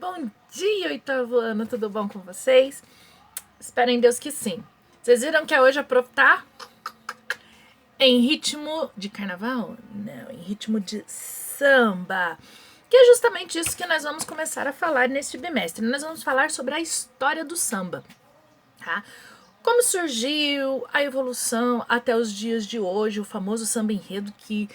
Bom dia, oitavo ano, tudo bom com vocês? Espero em Deus que sim. Vocês viram que hoje a prof tá em ritmo de carnaval? Não, em ritmo de samba. Que é justamente isso que nós vamos começar a falar neste bimestre. Nós vamos falar sobre a história do samba, tá? Como surgiu, a evolução até os dias de hoje, o famoso samba enredo que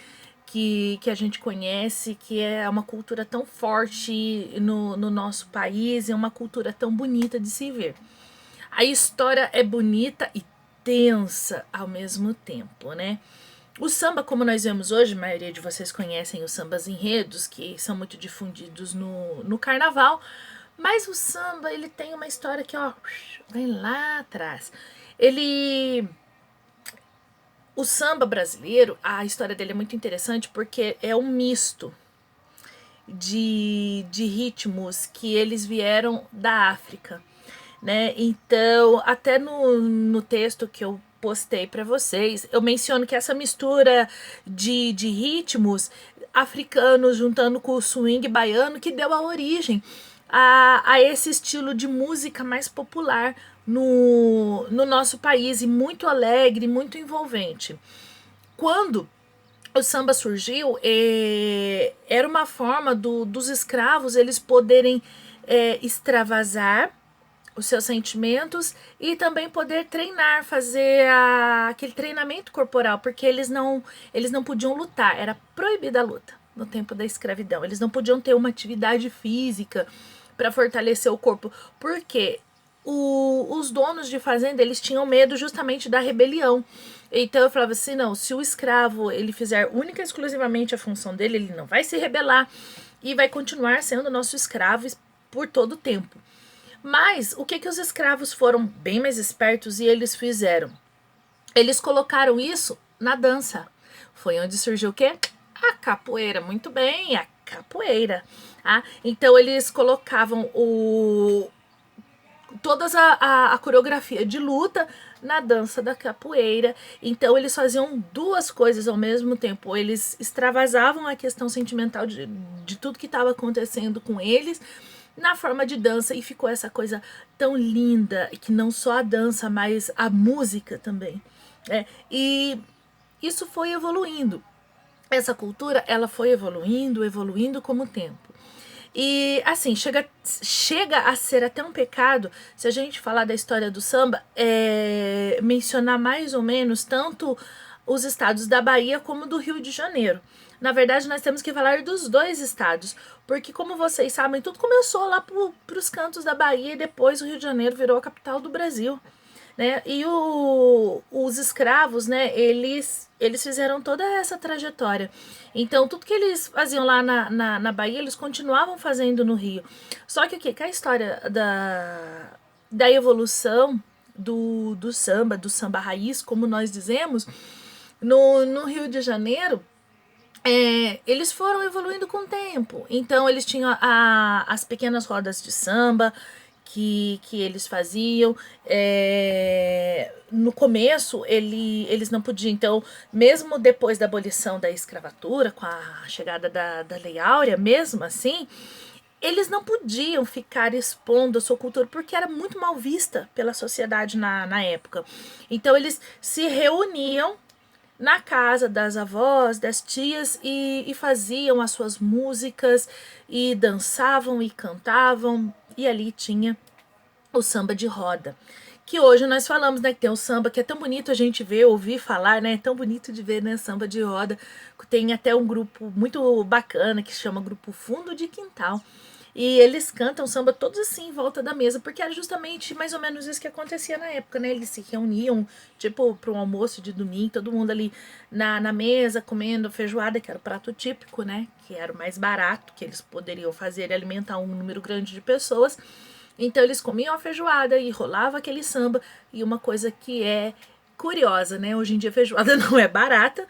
a gente conhece, que é uma cultura tão forte no nosso país, é uma cultura tão bonita de se ver. A história é bonita e tensa ao mesmo tempo, né? O samba, como nós vemos hoje, a maioria de vocês conhecem os sambas enredos, que são muito difundidos no carnaval, mas o samba, ele tem uma história que, ó, vem lá atrás. O samba brasileiro, a história dele é muito interessante porque é um misto de ritmos que eles vieram da África, né? Então, até no texto que eu postei para vocês, eu menciono que essa mistura de ritmos africanos juntando com o swing baiano que deu a origem a esse estilo de música mais popular no nosso país e muito alegre, muito envolvente. Quando o samba surgiu, era uma forma dos escravos eles poderem extravasar os seus sentimentos e também poder treinar, fazer aquele treinamento corporal, porque eles não podiam lutar, era proibida a luta no tempo da escravidão. Eles não podiam ter uma atividade física para fortalecer o corpo, porque os donos de fazenda eles tinham medo justamente da rebelião. Então eu falava assim, não, se o escravo ele fizer única e exclusivamente a função dele, ele não vai se rebelar e vai continuar sendo nosso escravo por todo o tempo. Mas o que os escravos foram bem mais espertos e eles fizeram? Eles colocaram isso na dança. Foi onde surgiu o quê? A capoeira. Muito bem, a capoeira. Tá? Então eles colocavam toda a coreografia de luta na dança da capoeira. Então eles faziam duas coisas ao mesmo tempo. Eles extravasavam a questão sentimental de tudo que estava acontecendo com eles na forma de dança, e ficou essa coisa tão linda, que não só a dança, mas a música também. E isso foi evoluindo. Essa cultura, ela foi evoluindo com o tempo. E assim, chega a ser até um pecado, se a gente falar da história do samba, mencionar mais ou menos tanto os estados da Bahia como do Rio de Janeiro. Na verdade, nós temos que falar dos dois estados, porque como vocês sabem, tudo começou lá para os cantos da Bahia e depois o Rio de Janeiro virou a capital do Brasil. Né? E os escravos, né, eles fizeram toda essa trajetória. Então, tudo que eles faziam lá na Bahia, eles continuavam fazendo no Rio. Só que o que? Que a história da evolução do samba raiz, como nós dizemos, no Rio de Janeiro, eles foram evoluindo com o tempo. Então, eles tinham as pequenas rodas de samba, que eles faziam. No começo, eles não podiam. Então, mesmo depois da abolição da escravatura, com a chegada da Lei Áurea, mesmo assim, eles não podiam ficar expondo a sua cultura, porque era muito mal vista pela sociedade na época. Então, eles se reuniam na casa das avós, das tias e faziam as suas músicas e dançavam e cantavam, e ali tinha o samba de roda, que hoje nós falamos, né, que tem o samba que é tão bonito a gente ver, ouvir falar, né, é tão bonito de ver, né, samba de roda. Tem até um grupo muito bacana que chama Grupo Fundo de Quintal, e eles cantam samba todos assim em volta da mesa, porque era justamente mais ou menos isso que acontecia na época, né? Eles se reuniam, tipo, para um almoço de domingo, todo mundo ali na mesa comendo feijoada, que era o prato típico, né? Que era o mais barato que eles poderiam fazer e alimentar um número grande de pessoas. Então eles comiam a feijoada e rolava aquele samba. E uma coisa que é curiosa, né? Hoje em dia a feijoada não é barata.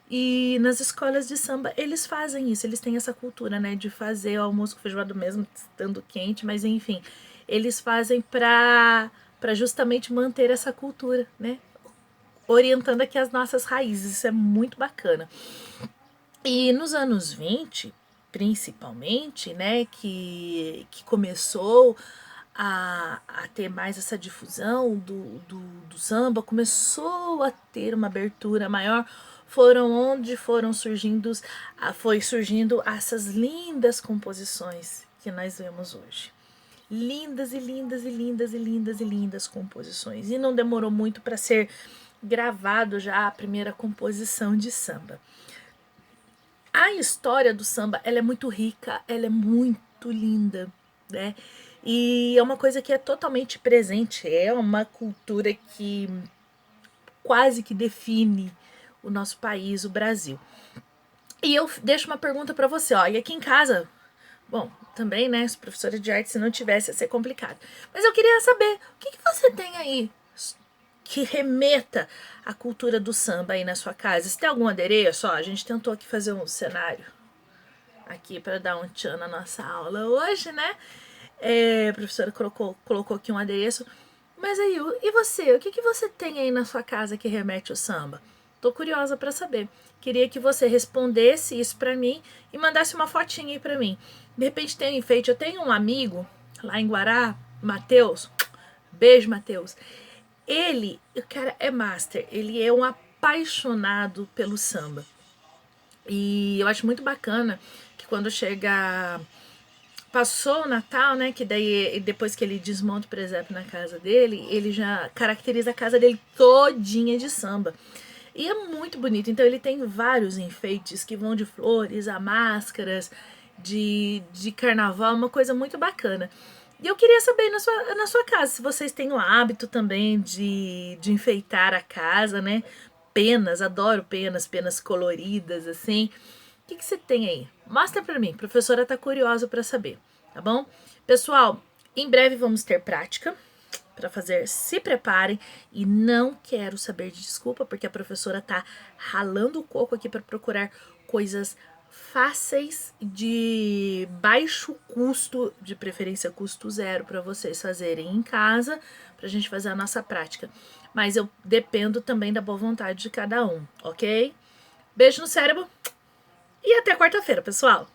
E nas escolas de samba eles fazem isso, eles têm essa cultura, né, de fazer o almoço com feijoada mesmo estando quente, mas enfim, eles fazem para justamente manter essa cultura, né, orientando aqui as nossas raízes. Isso é muito bacana. E nos anos 20, principalmente, né, que começou a ter mais essa difusão do samba, começou a ter uma abertura maior, foram onde foi surgindo essas lindas composições que nós vemos hoje. Lindas e lindas e lindas e lindas e lindas composições. E não demorou muito para ser gravado já a primeira composição de samba. A história do samba, ela é muito rica, ela é muito linda, né? E é uma coisa que é totalmente presente, é uma cultura que quase que define o nosso país, o Brasil. E eu deixo uma pergunta para você, ó, e aqui em casa, bom, também, né, se professora de arte, se não tivesse, ia ser complicado. Mas eu queria saber, o que você tem aí que remeta à cultura do samba aí na sua casa? Você tem algum adereço? Ó, a gente tentou aqui fazer um cenário aqui para dar um tchan na nossa aula hoje, né? A professora colocou aqui um adereço. Mas aí, e você? O que você tem aí na sua casa que remete ao samba? Tô curiosa para saber. Queria que você respondesse isso para mim e mandasse uma fotinha aí para mim. De repente tem um enfeite. Eu tenho um amigo lá em Guará, Matheus. Beijo, Matheus. Ele, o cara é master. Ele é um apaixonado pelo samba. E eu acho muito bacana que quando chega... Passou o Natal, né? Que daí, depois que ele desmonta o presépio na casa dele, ele já caracteriza a casa dele todinha de samba. E é muito bonito. Então ele tem vários enfeites que vão de flores a máscaras, de carnaval, uma coisa muito bacana. E eu queria saber na sua casa, se vocês têm o hábito também de enfeitar a casa, né? Penas, adoro penas coloridas, assim. O que você tem aí? Mostra pra mim, a professora tá curiosa pra saber, tá bom? Pessoal, em breve vamos ter prática para fazer, se preparem, e não quero saber de desculpa, porque a professora tá ralando o coco aqui para procurar coisas fáceis, de baixo custo, de preferência custo zero, para vocês fazerem em casa, pra gente fazer a nossa prática. Mas eu dependo também da boa vontade de cada um, ok? Beijo no cérebro e até quarta-feira, pessoal!